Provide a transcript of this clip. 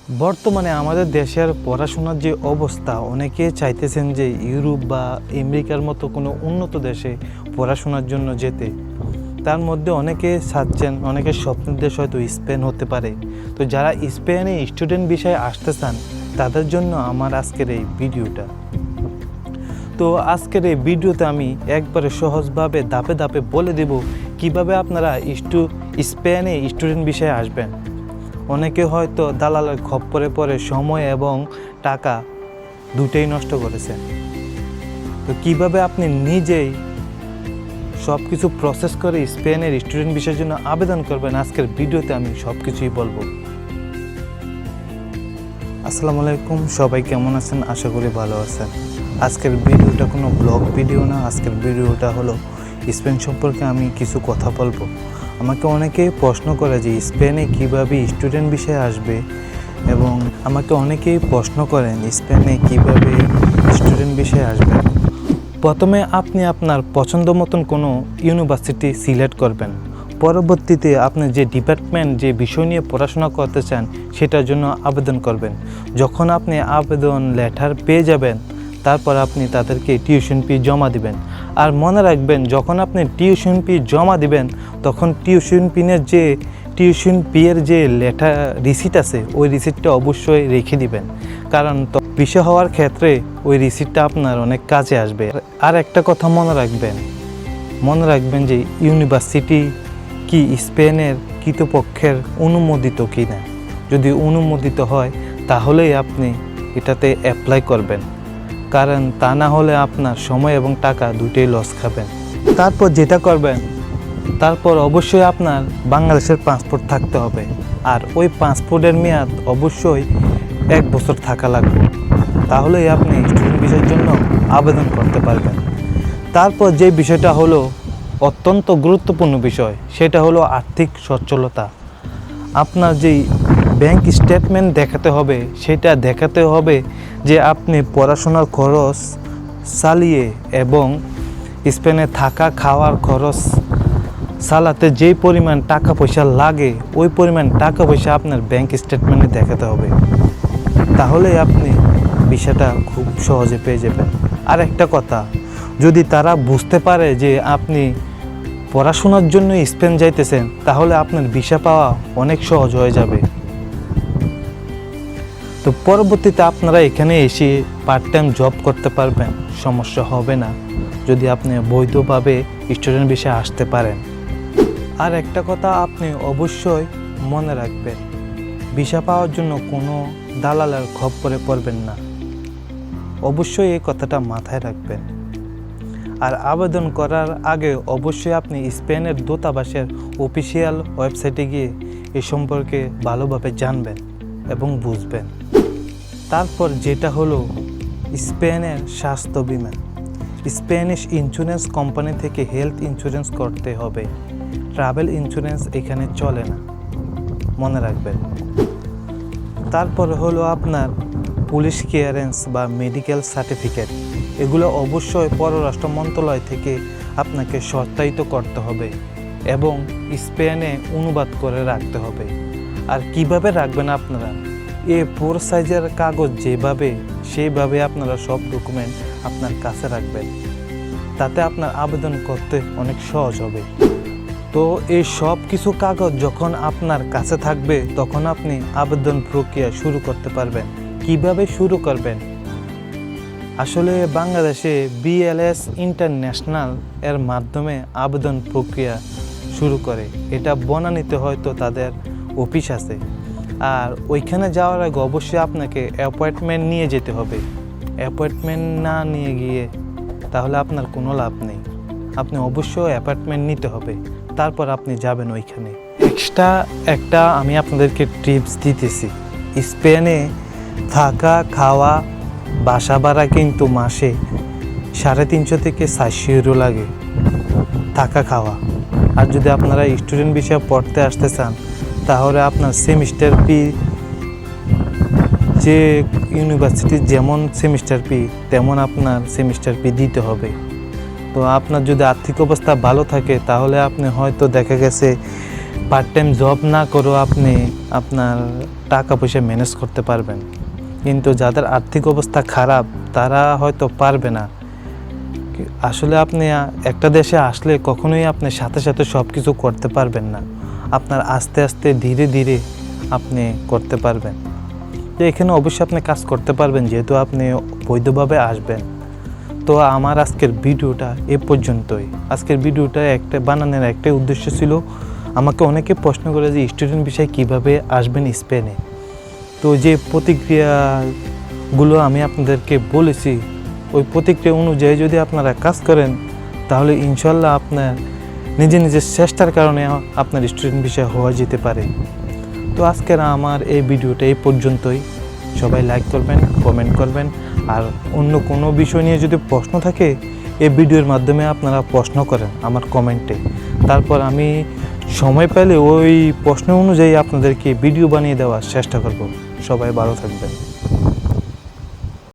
বর্তমানে আমাদের দেশের পড়াশোনার যে অবস্থা, অনেকে চাইতেছেন যে ইউরোপ বা আমেরিকার মতো কোনো উন্নত দেশে পড়াশোনার জন্য যেতে। তার মধ্যে অনেকে চাচ্ছেন, অনেকের স্বপ্নের দেশ হয়তো স্পেন হতে পারে। তো যারা স্পেনে স্টুডেন্ট বিষয়ে আসতে চান তাদের জন্য আমার আজকের এই ভিডিওটা। তো আজকের এই ভিডিওতে আমি একবারে সহজভাবে ধাপে ধাপে বলে দেব কিভাবে আপনারা স্পেনে স্টুডেন্ট বিষয়ে আসবেন। অনেকে হয়তো দালালের খপ্পরে পড়ে সময় এবং টাকা দুটোই নষ্ট করেছেন। তো কিভাবে আপনি নিজেই সব কিছু প্রসেস করে স্পেনের স্টুডেন্ট বিষয়ের জন্য আবেদন করবেন, আজকের ভিডিওতে আমি সব কিছুই বলবো। আসসালামু আলাইকুম, সবাই কেমন আছেন? আশা করি ভালো আছেন। আজকের ভিডিওটা কোনো ব্লগ ভিডিও না, আজকের ভিডিওটা হলো স্পেন সম্পর্কে আমি কিছু কথা বলবো। আমাকে অনেকেই প্রশ্ন করে যে স্পেনে কিভাবে স্টুডেন্ট বিষয়ে আসবে, এবং আমাকে অনেকেই প্রশ্ন করেন স্পেনে কিভাবে স্টুডেন্ট বিষয়ে আসবে। প্রথমে আপনি আপনার পছন্দ মতন কোনো ইউনিভার্সিটি সিলেক্ট করবেন। পরবর্তীতে আপনি যে ডিপার্টমেন্ট, যে বিষয় নিয়ে পড়াশোনা করতে চান সেটার জন্য আবেদন করবেন। যখন আপনি আবেদন লেটার পেয়ে যাবেন, তারপর আপনি তাদেরকে টিউশন ফি জমা দিবেন। আর মনে রাখবেন, যখন আপনি টিউশন ফি জমা দিবেন তখন টিউশন ফিয়ের যে লেটার রিসিট আছে ওই রিসিটটা অবশ্যই রেখে দিবেন, কারণ বিষয় হওয়ার ক্ষেত্রে ওই রিসিটটা আপনার অনেক কাজে আসবে। আর একটা কথা মনে রাখবেন যে ইউনিভার্সিটি কি স্পেনের কর্তৃপক্ষের অনুমোদিত কি না। যদি অনুমোদিত হয় তাহলেই আপনি এটাতে অ্যাপ্লাই করবেন, কারণ তা না হলে আপনার সময় এবং টাকা দুটোই লস খাবেন। তারপর যেটা করবেন, তারপর অবশ্যই আপনার বাংলাদেশের পাসপোর্ট থাকতে হবে, আর ওই পাসপোর্টের মেয়াদ অবশ্যই 1 বছর থাকা লাগবে। তাহলেই আপনি স্টুডেন্ট ভিসার জন্য আবেদন করতে পারবেন। তারপর যে বিষয়টা হলো অত্যন্ত গুরুত্বপূর্ণ বিষয়, সেটা হলো আর্থিক সচ্ছলতা। আপনার যেই ব্যাংক স্টেটমেন্ট দেখাতে হবে, সেটা দেখাতে হবে যে আপনি পড়াশোনার খরচ চালিয়ে এবং স্পেনে থাকা খাওয়ার খরচ চালাতে যেই পরিমাণ টাকা পয়সা লাগে ওই পরিমাণ টাকা পয়সা আপনার ব্যাংক স্টেটমেন্টে দেখাতে হবে। তাহলে আপনি ভিসাটা খুব সহজে পেয়ে যাবেন। আর একটা কথা, যদি তারা বুঝতে পারে যে আপনি পড়াশোনার জন্য স্পেন যাইতেছেন, তাহলে আপনার ভিসা পাওয়া অনেক সহজ হয়ে যাবে। তো পরবর্তীতে আপনারা এখানে এসে পার্ট টাইম জব করতে পারবেন, সমস্যা হবে না যদি আপনি বৈধভাবে স্টুডেন্ট ভিসায় আসতে পারেন। আর একটা কথা আপনি অবশ্যই মনে রাখবেন, ভিসা পাওয়ার জন্য কোনো দালালের খপ্পরে পড়বেন না। অবশ্যই এই কথাটা মাথায় রাখবেন। আর আবেদন করার আগে অবশ্যই আপনি স্পেনের দূতাবাসের অফিসিয়াল ওয়েবসাইটে গিয়ে এ সম্পর্কে ভালোভাবে জানবেন এবং বুঝবেন। তারপর যেটা হলো স্পেনের স্বাস্থ্য বিমা। স্প্যানিশ ইন্স্যুরেন্স কোম্পানি থেকে হেলথ ইন্স্যুরেন্স করতে হবে, ট্রাভেল ইন্স্যুরেন্স এখানে চলে না, মনে রাখবেন। তারপর হলো আপনার পুলিশ ক্লিয়ারেন্স বা মেডিকেল সার্টিফিকেট। এগুলো অবশ্যই পররাষ্ট্র মন্ত্রণালয় থেকে আপনাকে সত্যায়িত করতে হবে এবং স্পেনে অনুবাদ করে রাখতে হবে। আর কিভাবে রাখবেন আপনারা, A4 সাইজের কাগজ সেইভাবে আপনারা সব ডকুমেন্ট আপনার কাছে রাখবেন, তাতে আপনার আবেদন করতে অনেক সহজ হবে। তো এই সব কিছু কাগজ যখন আপনার কাছে থাকবে তখন আপনি আবেদন প্রক্রিয়া শুরু করতে পারবেন। কিভাবে শুরু করবেন? আসলে বাংলাদেশে BLS ইন্টারন্যাশনাল এর মাধ্যমে আবেদন প্রক্রিয়া শুরু করে। এটা বনানীতে হয়তো তাদের অফিস আছে। আর ওইখানে যাওয়ার আগে অবশ্যই আপনাকে অ্যাপয়েন্টমেন্ট নিয়ে যেতে হবে। অ্যাপয়েন্টমেন্ট না নিয়ে গিয়ে তাহলে আপনার কোনো লাভ নেই। আপনি অবশ্যই অ্যাপয়েন্টমেন্ট নিতে হবে, তারপর আপনি যাবেন ওইখানে। এক্সট্রা একটা আমি আপনাদেরকে টিপস দিতেছি, স্পেনে থাকা খাওয়া বাসা ভাড়া কিন্তু মাসে 350 থেকে 400 ইউরো লাগে থাকা খাওয়া। আর যদি আপনারা স্টুডেন্ট বিষয়ে পড়তে আসতে চান তাহলে আপনার সেমিস্টার ফি, যে ইউনিভার্সিটির যেমন সেমিস্টার ফি তেমন আপনার সেমিস্টার ফি দিতে হবে। তো আপনার যদি আর্থিক অবস্থা ভালো থাকে তাহলে আপনি হয়তো দেখা গেছে পার্ট টাইম জব না করেও আপনি আপনার টাকা পয়সা ম্যানেজ করতে পারবেন। কিন্তু যাদের আর্থিক অবস্থা খারাপ তারা হয়তো পারবে না। আসলে আপনি একটা দেশে আসলে কখনোই আপনি সাথে সাথে সব কিছু করতে পারবেন না। আপনার আস্তে আস্তে ধীরে ধীরে আপনি করতে পারবেন। তো এখানে অবশ্যই আপনি কাজ করতে পারবেন যেহেতু আপনি বৈধভাবে আসবেন। তো আমার আজকের ভিডিওটা এ পর্যন্তই। আজকের ভিডিওটা বানানোর একটাই উদ্দেশ্য ছিল, আমাকে অনেকে প্রশ্ন করে যে স্টুডেন্ট বিষয়ে কীভাবে আসবেন স্পেনে। তো যে প্রতিক্রিয়াগুলো আমি আপনাদেরকে বলেছি ওই প্রতিক্রিয়া অনুযায়ী যদি আপনারা কাজ করেন তাহলে ইনশাল্লাহ আপনার নিজের চেষ্টার কারণে আপনার স্টুডেন্ট বিষয় হওয়া যেতে পারে। তো আজকের আমার এই ভিডিওটা এই পর্যন্তই। সবাই লাইক করবেন, কমেন্ট করবেন, আর অন্য কোনো বিষয় নিয়ে যদি প্রশ্ন থাকে এই ভিডিওর মাধ্যমে আপনারা প্রশ্ন করেন আমার কমেন্টে। তারপর আমি সময় পেলে ওই প্রশ্ন অনুযায়ী আপনাদেরকে ভিডিও বানিয়ে দেওয়ার চেষ্টা করব। সবাই ভালো থাকবেন।